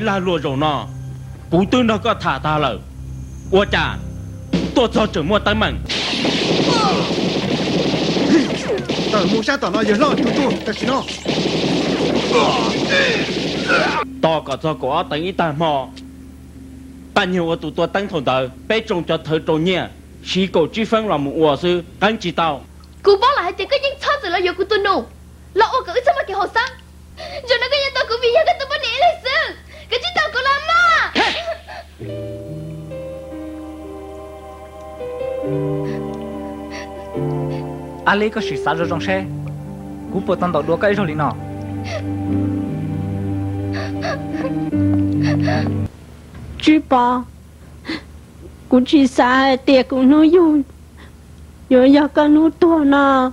là lùa rồi nó cú tư nó có thả ta lời ua chà tôi cho trưởng mua tay mình tao mua sao tao nói giờ lo tu ta xin nó to có cho có tính ít ta mò bao nhiêu ở tụ tôi tăng thôn đời bé trồng cho thợ trồng nhẹ chỉ cổ truy phân là một ua sư cánh chỉ tao cú bỏ lại chỉ có những chó rồi là giờ cú tu nụ lo ô cử sao mà kiểu hồ sang rồi nó cái nhà tao cũng vì nhà cái tao bắt nể lại sư cái chỉ tao cũng làm mà Ali có sự sao rồi trong xe cú bộ tông đầu đua cái rồi nọ chú bà cú chỉ xa tiệc của nó rồi giờ cái nó tua nè